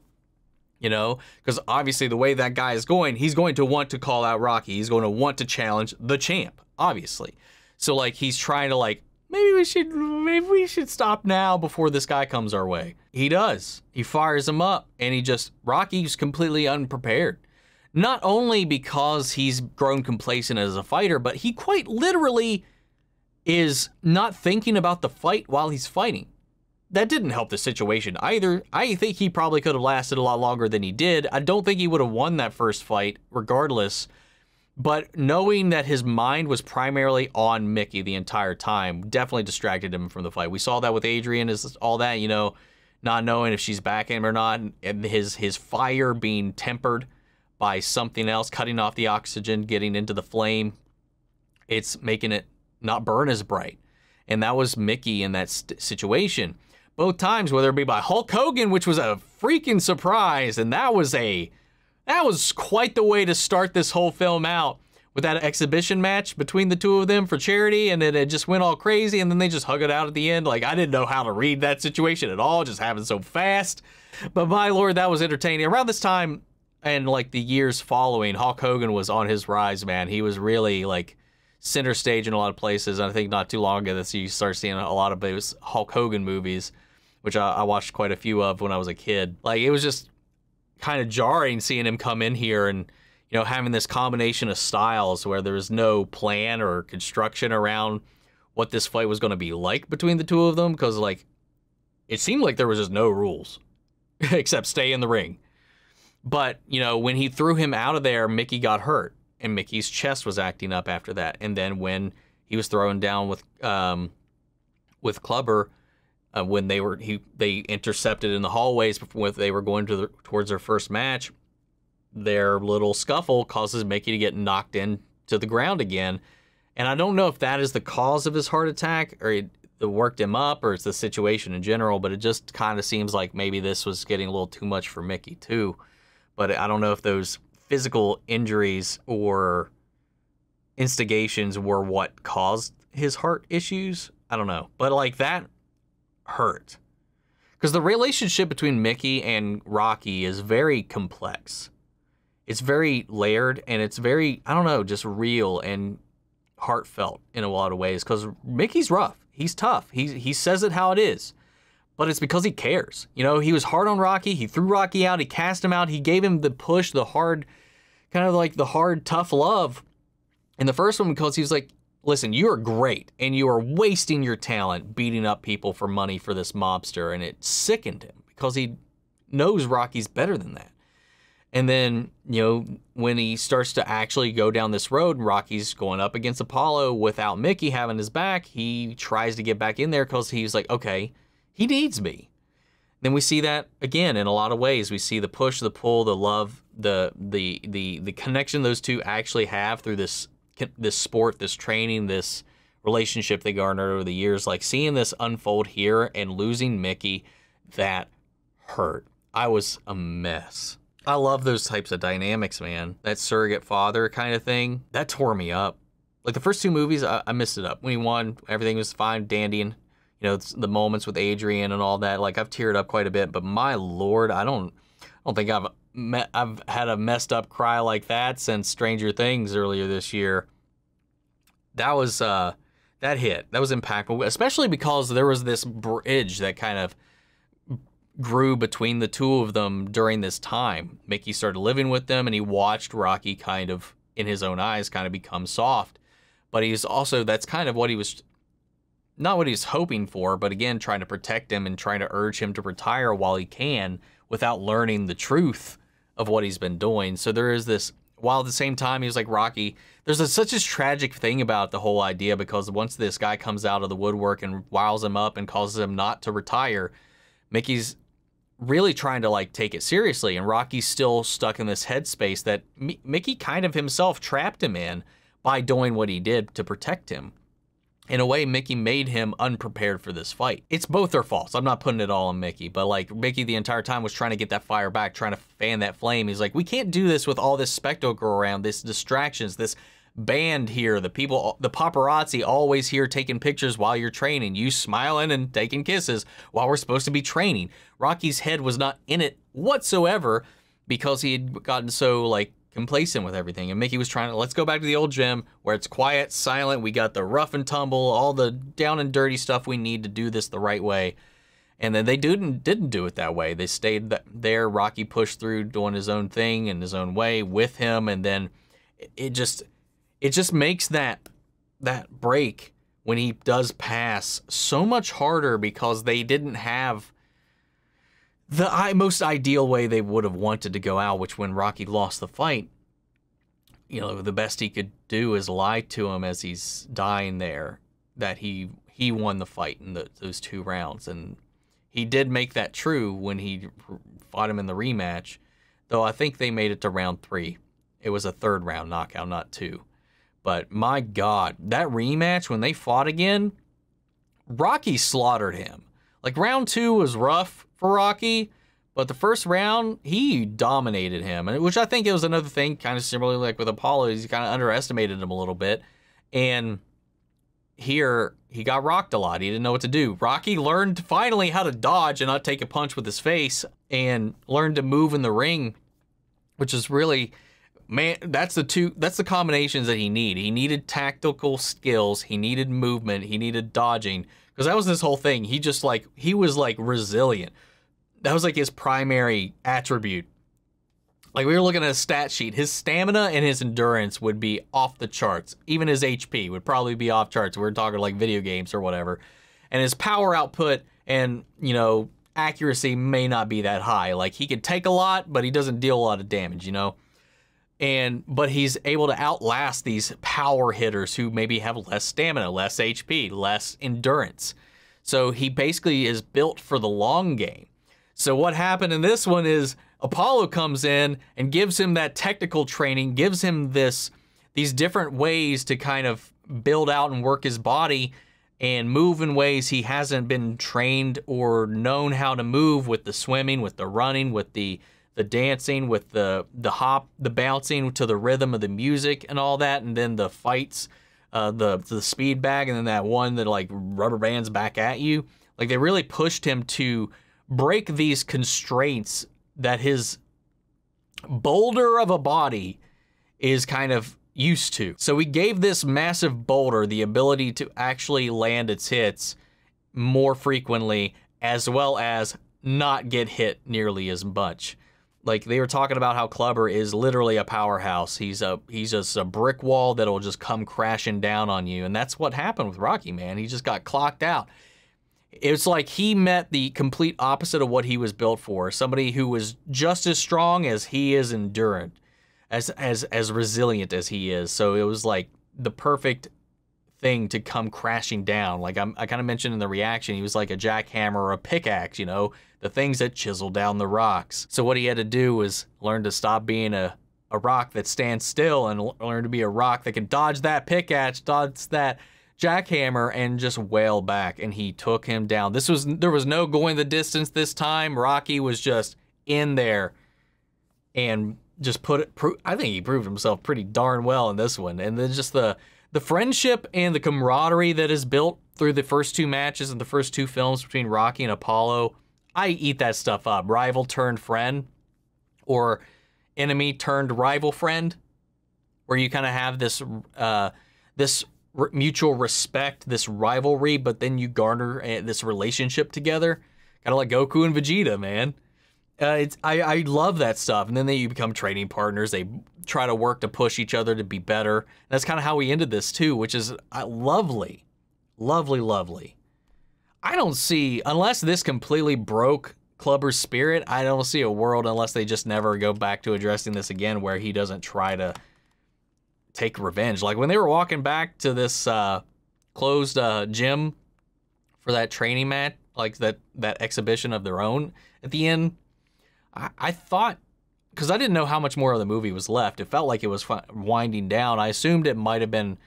You know, because obviously the way that guy is going, he's going to want to call out Rocky. He's going to want to challenge the champ, obviously. So, like, he's trying to, like, maybe we should stop now before this guy comes our way. He does. He fires him up, and Rocky's completely unprepared. Not only because he's grown complacent as a fighter, but he quite literally is not thinking about the fight while he's fighting. That didn't help the situation either. I think he probably could have lasted a lot longer than he did. I don't think he would have won that first fight regardless. But knowing that his mind was primarily on Mickey the entire time definitely distracted him from the fight. We saw that with Adrian, is all that, you know, not knowing if she's backing him or not, and his fire being tempered by something else, cutting off the oxygen, getting into the flame. It's making it not burn as bright. And that was Mickey in that situation. Both times, whether it be by Hulk Hogan, which was a freaking surprise, and that was quite the way to start this whole film out, with that exhibition match between the two of them for charity, and then it just went all crazy, and then they just hug it out at the end. Like, I didn't know how to read that situation at all, it just happened so fast. But my lord, that was entertaining. Around this time, and like the years following, Hulk Hogan was on his rise, man. He was really like center stage in a lot of places, and I think not too long ago that you start seeing a lot of those Hulk Hogan movies, which I watched quite a few of when I was a kid. Like, it was just kind of jarring seeing him come in here and, you know, having this combination of styles where there was no plan or construction around what this fight was going to be like between the two of them, because, like, it seemed like there was just no rules except stay in the ring. But, you know, when he threw him out of there, Mickey got hurt, and Mickey's chest was acting up after that. And then when he was thrown down with Clubber, when they intercepted in the hallways before they were going towards their first match, their little scuffle causes Mickey to get knocked into the ground again. And I don't know if that is the cause of his heart attack, or it worked him up, or it's the situation in general, but it just kind of seems like maybe this was getting a little too much for Mickey too. But I don't know if those physical injuries or instigations were what caused his heart issues. I don't know. But like, that hurt, because the relationship between Mickey and Rocky is very complex. It's very layered, and it's very, I don't know, just real and heartfelt in a lot of ways, because Mickey's rough. He's tough. He says it how it is, but it's because he cares. You know, he was hard on Rocky. He threw Rocky out. He cast him out. He gave him the push, the hard, kind of like the hard, tough love in the first one, because he was like, listen, you are great, and you are wasting your talent beating up people for money for this mobster, and it sickened him, because he knows Rocky's better than that. And then, you know, when he starts to actually go down this road, and Rocky's going up against Apollo without Mickey having his back, he tries to get back in there, because he's like, okay, he needs me. Then we see that again in a lot of ways. We see the push, the pull, the love, the connection those two actually have through this sport, this training, this relationship they garnered over the years. Like, seeing this unfold here and losing Mickey, that hurt. I was a mess. I love those types of dynamics, man. That surrogate father kind of thing, that tore me up. Like, the first two movies, I missed it up. When he won, everything was fine, dandy, and, you know, the moments with Adrian and all that, like, I've teared up quite a bit, but my lord, I don't think I've had a messed up cry like that since Stranger Things earlier this year. That was that hit. That was impactful, especially because there was this bridge that kind of grew between the two of them during this time. Mickey started living with them, and he watched Rocky kind of, in his own eyes, kind of become soft. But he's also, that's kind of what he was, not what he was hoping for, but again, trying to protect him and trying to urge him to retire while he can, without learning the truth of what he's been doing. So there is this, while at the same time he was like, Rocky, there's such a tragic thing about the whole idea, because once this guy comes out of the woodwork and wiles him up and causes him not to retire, Mickey's really trying to like take it seriously, and Rocky's still stuck in this headspace that Mickey kind of himself trapped him in by doing what he did to protect him. in a way, Mickey made him unprepared for this fight. It's both their faults. I'm not putting it all on Mickey, but like Mickey the entire time was trying to get that fire back, trying to fan that flame. He's like, we can't do this with all this spectacle around, this distractions, this band here, the people, the paparazzi always here taking pictures while you're training, you smiling and taking kisses while we're supposed to be training. Rocky's head was not in it whatsoever because he had gotten so like complacent with everything. And Mickey was trying to, let's go back to the old gym where it's quiet, silent. We got the rough and tumble, all the down and dirty stuff we need to do this the right way. And then they didn't do it that way. They stayed there. Rocky pushed through doing his own thing in his own way with him. And then it just makes that break when he does pass so much harder because they didn't have the most ideal way they would have wanted to go out, which when Rocky lost the fight, you know, the best he could do is lie to him as he's dying there that he won the fight in those 2 rounds. And he did make that true when he fought him in the rematch, though I think they made it to round 3. It was a 3rd round knockout, not 2. But my God, that rematch, when they fought again, Rocky slaughtered him. Like round 2 was rough for Rocky, but the first round, he dominated him. And which I think it was another thing, kind of similarly like with Apollo, he kind of underestimated him a little bit. And here, he got rocked a lot. He didn't know what to do. Rocky learned finally how to dodge and not take a punch with his face and learned to move in the ring, which is really... Man, that's the combinations that he needed. He needed tactical skills. He needed movement. He needed dodging. Because that was his whole thing. He was like resilient. That was like his primary attribute. Like we were looking at a stat sheet. His stamina and his endurance would be off the charts. Even his HP would probably be off charts. We're talking like video games or whatever. And his power output and, you know, accuracy may not be that high. Like he could take a lot, but he doesn't deal a lot of damage, you know? But he's able to outlast these power hitters who maybe have less stamina, less HP, less endurance. So he basically is built for the long game. So what happened in this one is Apollo comes in and gives him that technical training, gives him these different ways to kind of build out and work his body and move in ways he hasn't been trained or known how to move, with the swimming, with the running, with the dancing, with the hop, the bouncing to the rhythm of the music and all that, and then the fights, the speed bag, and then that one that like rubber bands back at you. Like they really pushed him to break these constraints that his boulder of a body is kind of used to. So we gave this massive boulder the ability to actually land its hits more frequently, as well as not get hit nearly as much. Like they were talking about how Clubber is literally a powerhouse. He's just a brick wall that'll just come crashing down on you. And that's what happened with Rocky, man. He just got clocked out. It's like he met the complete opposite of what he was built for. Somebody who was just as strong as he is endurant, as resilient as he is. So it was like the perfect thing to come crashing down. Like I kind of mentioned in the reaction, he was like a jackhammer or a pickaxe, you know, the things that chisel down the rocks. So what he had to do was learn to stop being a rock that stands still and learn to be a rock that can dodge that pickaxe, dodge that jackhammer, and just wail back. And he took him down. There was no going the distance this time. Rocky was just in there and just I think he proved himself pretty darn well in this one. And then just the friendship and the camaraderie that is built through the first 2 matches and the first 2 films between Rocky and Apollo, I eat that stuff up. Rival turned friend, or enemy turned rival friend, where you kind of have this mutual respect, this rivalry, but then you garner this relationship together, kind of like Goku and Vegeta, man. I love that stuff. And then you become training partners. They try to work to push each other to be better. And that's kind of how we ended this too, which is lovely, lovely, lovely. I don't see, unless this completely broke Clubber's spirit, I don't see a world, unless they just never go back to addressing this again, where he doesn't try to take revenge. Like when they were walking back to this closed gym for that training match, like that exhibition of their own at the end, I thought, because I didn't know how much more of the movie was left, it felt like it was winding down. I assumed it might have been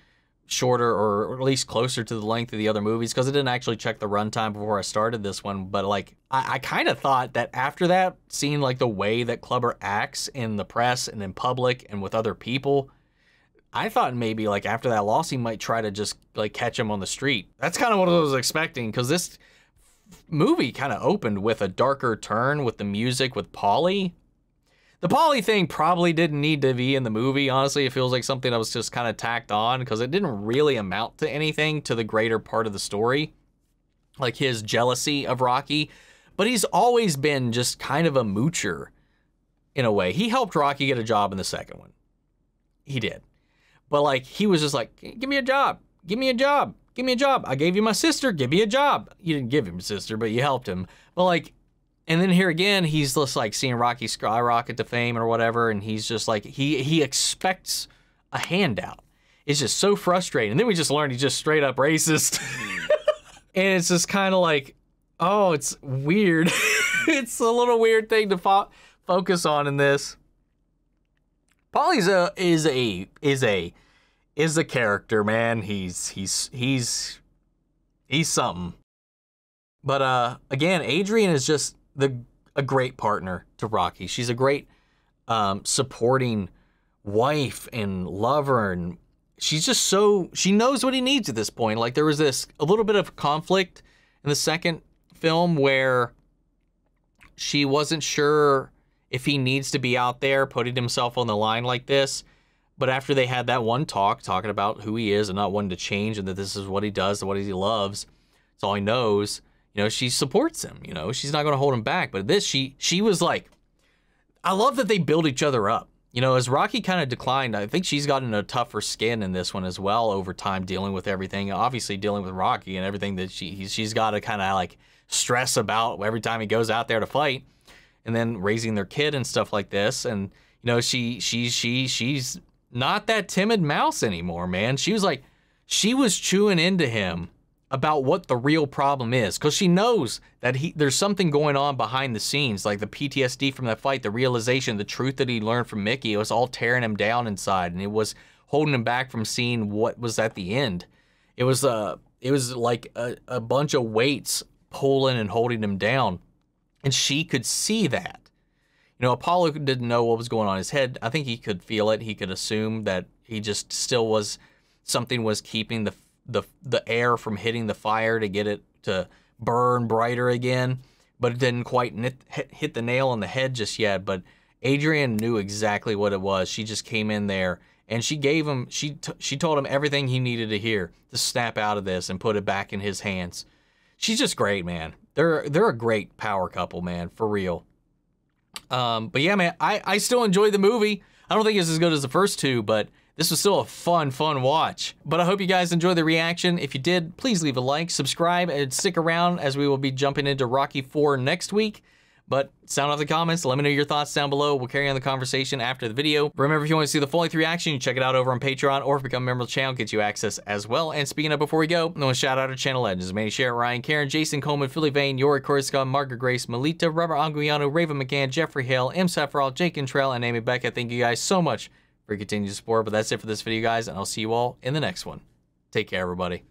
shorter or at least closer to the length of the other movies because I didn't actually check the runtime before I started this one. But like, I kind of thought that after that, seeing like the way that Clubber acts in the press and in public and with other people, I thought maybe like after that loss, he might try to just like catch him on the street. That's kind of what I was expecting because this movie kind of opened with a darker turn with the music with Paulie. The Paulie thing probably didn't need to be in the movie. Honestly, it feels like something that was just kind of tacked on because it didn't really amount to anything to the greater part of the story, like his jealousy of Rocky. But he's always been just kind of a moocher in a way. He helped Rocky get a job in the second one. He did. But like, he was just like, give me a job, give me a job, give me a job. I gave you my sister, give me a job. You didn't give him a sister, but you helped him. But like, and then here again, he's just like seeing Rocky skyrocket to fame or whatever, and he's just like, he expects a handout. It's just so frustrating. And then we just learned he's just straight up racist. And it's just kind of like, oh, it's weird. It's a little weird thing to focus on in this. Paulie's is a character, man. He's something. But again, Adrian is just a great partner to Rocky. She's a great supporting wife and lover, and she's just she knows what he needs at this point. Like there was a little bit of conflict in the second film where she wasn't sure if he needs to be out there putting himself on the line like this. But after they had that one talking about who he is and not wanting to change and that this is what he does and what he loves, it's all he knows. You know, she supports him, you know, she's not going to hold him back. But this, she was like, I love that they build each other up. You know, as Rocky kind of declined, I think she's gotten a tougher skin in this one as well over time, dealing with everything, obviously dealing with Rocky and everything that she's got to kind of like stress about every time he goes out there to fight, and then raising their kid and stuff like this. And, you know, she's not that timid mouse anymore, man. She was chewing into him about what the real problem is, because she knows that there's something going on behind the scenes, like the PTSD from that fight, the realization, the truth that he learned from Mickey. It was all tearing him down inside, and it was holding him back from seeing what was at the end. It was like a bunch of weights pulling and holding him down, and she could see that. You know, Apollo didn't know what was going on in his head. I think he could feel it. He could assume that he just still something was keeping the air from hitting the fire to get it to burn brighter again, but it didn't quite hit the nail on the head just yet. But Adrian knew exactly what it was. She just came in there and she gave him, she told him everything he needed to hear to snap out of this and put it back in his hands. She's just great, man. They're a great power couple, man, for real. But yeah, man, I still enjoyed the movie. I don't think it's as good as the first two, but this was still a fun watch. But I hope you guys enjoyed the reaction. If you did, please leave a like, subscribe, and stick around as we will be jumping into Rocky 4 next week. But sound off the comments. Let me know your thoughts down below. We'll carry on the conversation after the video. Remember, if you want to see the full-length reaction, you check it out over on Patreon, or if you become a member of the channel, gets you access as well. And speaking of, before we go, I want to shout out our channel legends: Manny Share, Ryan Karen, Jason Coleman, Philly Vane, Yori Korska, Margaret Grace, Melita, Robert Anguiano, Raven McCann, Jeffrey Hale, M. Sephiroth, Jake Cantrell, and Amy Beckett. Thank you guys so much for your continued support. But that's it for this video, guys, and I'll see you all in the next one. Take care, everybody.